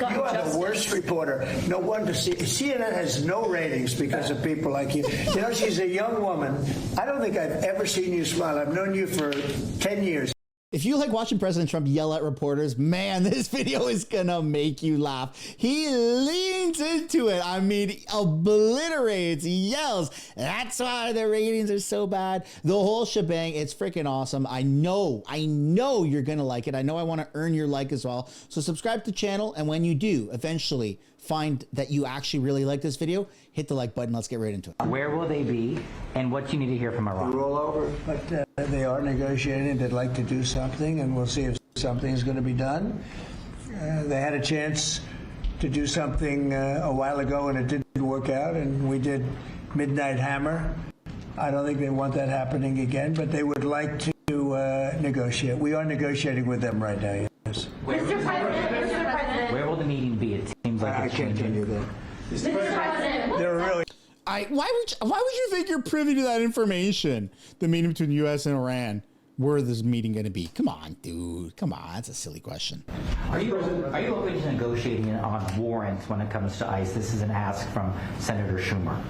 You are the worst reporter. No wonder CNN has no ratings because of people like you. You know, she's a young woman. I don't think I've ever seen you smile. I've known you for 10 years. If you like watching President Trump yell at reporters, man, this video is gonna make you laugh. He leans into it. I mean, obliterates, yells. That's why the ratings are so bad. The whole shebang, it's freaking awesome. I know you're gonna like it. I know I wanna earn your like as well. So subscribe to the channel, and when you do eventually find that you actually really like this video, hit the like button. Let's get right into it. Where will they be, and what do you need to hear from Iran? Roll over, but they are negotiating. They'd like to do something, and we'll see if something is going to be done. They had a chance to do something a while ago, and it didn't work out, and we did Midnight Hammer. I don't think they want that happening again, but they would like to negotiate. We are negotiating with them right now, yes. Mr. President, where will the meeting be? It seems like I can't tell you that. Mr. President, They're really. Why would you think you're privy to that information? The meeting between U.S. and Iran. Where is this meeting going to be? Come on, dude. Come on. That's a silly question. Are you open to negotiating on warrants when it comes to ICE? This is an ask from Senator Schumer.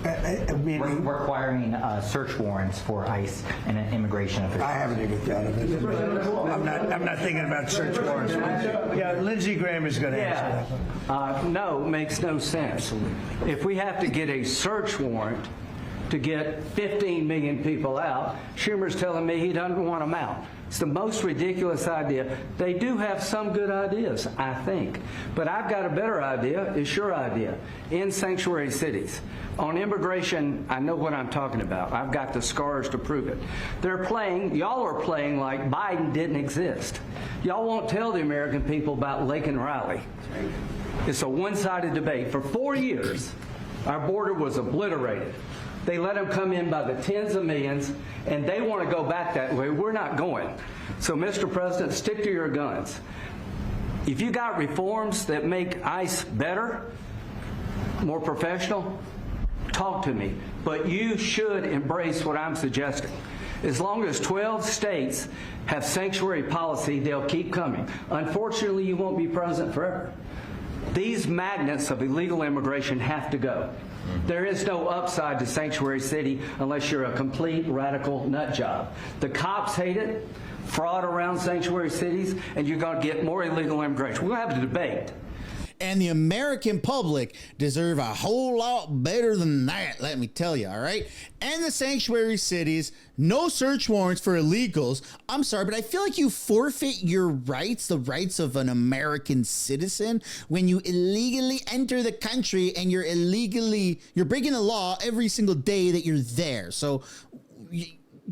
We're requiring search warrants for ICE and immigration officials. I haven't even thought of it. I'm not thinking about search warrants. Yeah, Lindsey Graham is going to answer that. No, it makes no sense. If we have to get a search warrant to get 15 million people out, Schumer's telling me he doesn't want them out. It's the most ridiculous idea. They do have some good ideas, I think. But I've got a better idea. It's your idea. In sanctuary cities. On immigration, I know what I'm talking about. I've got the scars to prove it. Y'all are playing like Biden didn't exist. Y'all won't tell the American people about Laken Riley. It's a one-sided debate. For 4 years, our border was obliterated. They let them come in by the tens of millions, and they want to go back that way. We're not going. So, Mr. President, stick to your guns. If you got reforms that make ICE better, more professional, talk to me. But you should embrace what I'm suggesting. As long as 12 states have sanctuary policy, they'll keep coming. Unfortunately, you won't be president forever. These magnets of illegal immigration have to go. There is no upside to sanctuary city unless you're a complete radical nut job. The cops hate it, fraud around sanctuary cities, and you're going to get more illegal immigration. We'll have a debate. And the American public deserve a whole lot better than that, let me tell you, all right? And the sanctuary cities, no search warrants for illegals. I'm sorry, but I feel like you forfeit your rights, the rights of an American citizen, when you illegally enter the country and you're breaking the law every single day that you're there. So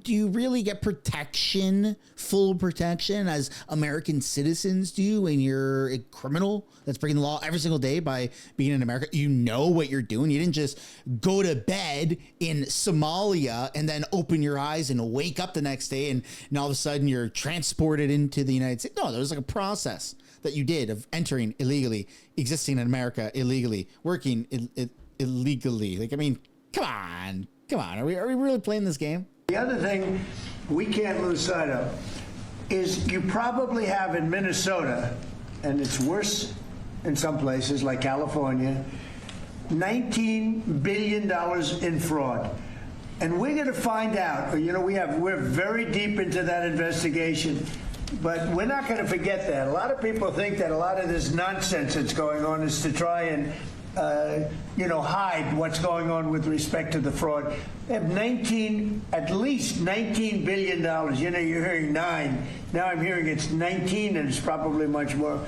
do you really get protection, full protection, as American citizens do when you're a criminal that's breaking the law every single day by being in America? You know what you're doing. You didn't just go to bed in Somalia and then open your eyes and wake up the next day and all of a sudden you're transported into the United States. No, there was like a process that you did of entering illegally, existing in America illegally, working illegally. Like, I mean, come on. Are we really playing this game? The other thing we can't lose sight of is you probably have in Minnesota, and it's worse in some places like California, $19 billion in fraud. And we're going to find out, you know, we're very deep into that investigation, but we're not going to forget that. A lot of people think that a lot of this nonsense that's going on is to try and hide what's going on with respect to the fraud. They have at least $19 billion. You know, you're hearing 9. Now I'm hearing it's 19, and it's probably much more.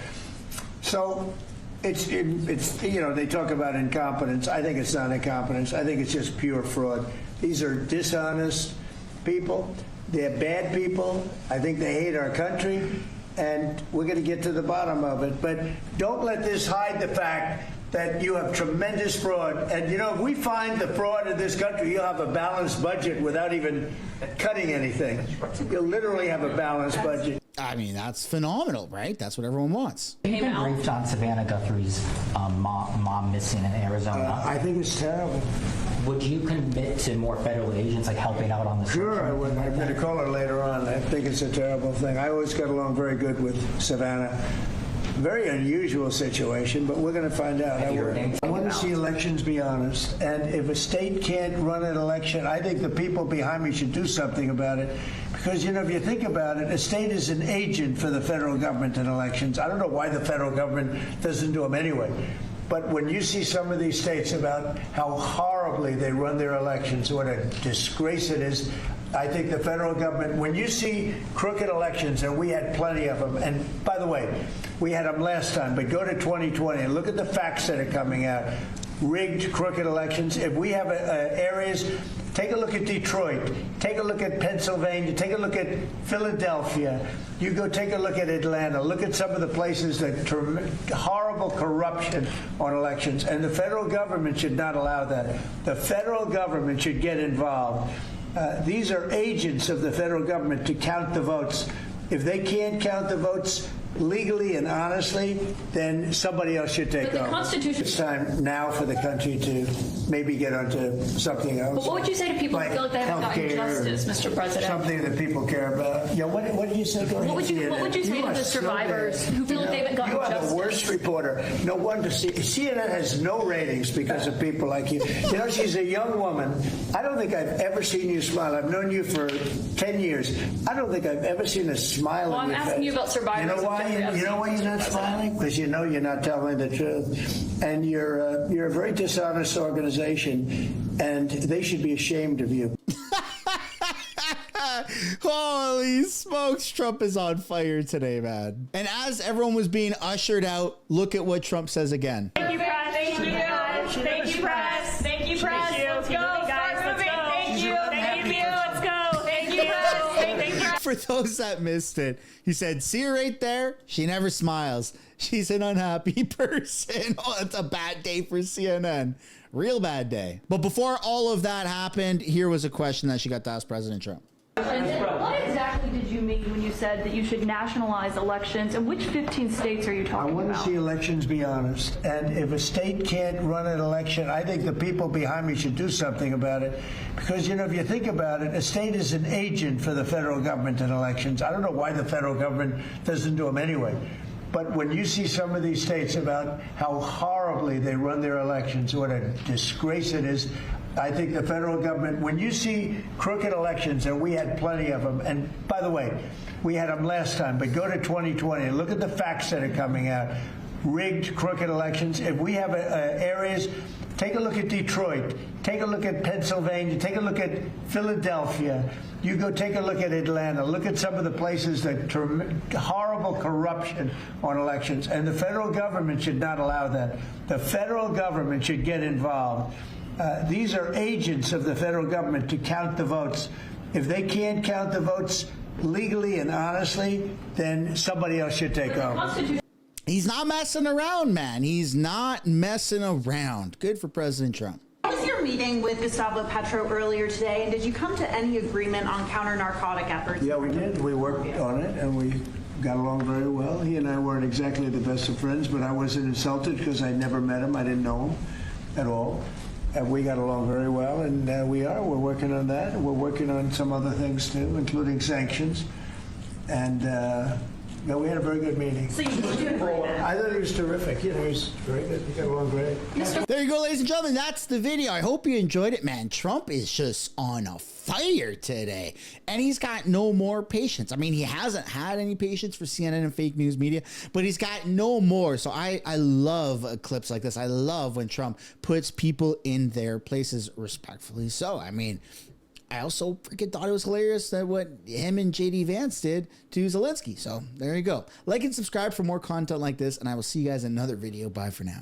So it's they talk about incompetence. I think it's not incompetence. I think it's just pure fraud. These are dishonest people. They're bad people. I think they hate our country, and we're going to get to the bottom of it. But don't let this hide the fact that you have tremendous fraud. And, you know, if we find the fraud in this country, you'll have a balanced budget without even cutting anything. You'll literally have a balanced budget. I mean, that's phenomenal, right? That's what everyone wants. Have you been briefed on Savannah Guthrie's mom missing in Arizona? I think it's terrible. Would you commit to more federal agents, like helping out on the Sure, I would. I'm going to call her later on. I think it's a terrible thing. I always got along very good with Savannah. Very unusual situation, but we're going to find out. I want to see elections be honest. And if a state can't run an election, I think the people behind me should do something about it. Because, you know, if you think about it, a state is an agent for the federal government in elections. I don't know why the federal government doesn't do them anyway. But when you see some of these states about how horribly they run their elections, what a disgrace it is, I think the federal government, when you see crooked elections, and we had plenty of them, and by the way, we had them last time, but go to 2020 and look at the facts that are coming out. Rigged, crooked elections. If we have areas, take a look at Detroit, take a look at Pennsylvania, take a look at Philadelphia. You go take a look at Atlanta. Look at some of the places that horrible corruption on elections. And the federal government should not allow that. The federal government should get involved. These are agents of the federal government to count the votes. If they can't count the votes legally and honestly, then somebody else should take over. Constitution. It's time now for the country to maybe get onto something else. But what would you say to people who feel like they haven't gotten justice, Mr. President? Something that people care about. Yeah, what did you say? What would you say to the survivors who feel like they haven't gotten justice? You are the worst reporter. No wonder CNN has no ratings because of people like you. You know, she's a young woman. I don't think I've ever seen you smile. I've known you for 10 years. I don't think I've ever seen a smile on your face. I'm asking you about survivors. You know why? You know why you're not smiling? Because you know you're not telling the truth. And you're a very dishonest organization, and they should be ashamed of you. Holy smokes, Trump is on fire today, man. And as everyone was being ushered out, look at what Trump says again. Thank you, press. Thank you. Thank you, press. Thank you, press. Let's go, guys. Let's go. Thank you. Thank you. Let's go. Thank you, press. Thank you, press. For those that missed it, he said, see her right there? She never smiles. She's an unhappy person. Oh, it's a bad day for CNN. Real bad day. But before all of that happened, here was a question that she got to ask President Trump. What exactly did you mean when you said that you should nationalize elections, and which 15 states are you talking about? I want to see elections be honest. And if a state can't run an election, I think the people behind me should do something about it. Because, you know, if you think about it, a state is an agent for the federal government in elections. I don't know why the federal government doesn't do them anyway. But when you see some of these states about how horribly they run their elections, what a disgrace it is, I think the federal government, when you see crooked elections, and we had plenty of them, and by the way, we had them last time, but go to 2020 and look at the facts that are coming out. Rigged, crooked elections. If we have areas, take a look at Detroit, take a look at Pennsylvania, take a look at Philadelphia. You go take a look at Atlanta. Look at some of the places that horrible corruption on elections. And the federal government should not allow that. The federal government should get involved. These are agents of the federal government to count the votes. If they can't count the votes legally and honestly, then somebody else should take over. He's not messing around, man. He's not messing around. Good for President Trump. How was your meeting with Gustavo Petro earlier today, and did you come to any agreement on counter-narcotic efforts? Yeah, we did. We worked on it, and we got along very well. He and I weren't exactly the best of friends, but I wasn't insulted because I'd never met him. I didn't know him at all. And we got along very well, and we're working on that. We're working on some other things, too, including sanctions. And yeah, we had a very good meeting. So you did an agreement? I thought he was terrific. You know, he was very good. We got along great. There you go, ladies and gentlemen. That's the video. I hope you enjoyed it, man. Trump is just on a fire today, and he's got no more patience. I mean, he hasn't had any patience for CNN and fake news media, but he's got no more. So I love clips like this. I love when Trump puts people in their places, respectfully so. I mean, I also freaking thought it was hilarious that what him and JD Vance did to Zelensky. So there you go. Like and subscribe for more content like this, and I will see you guys in another video. Bye for now.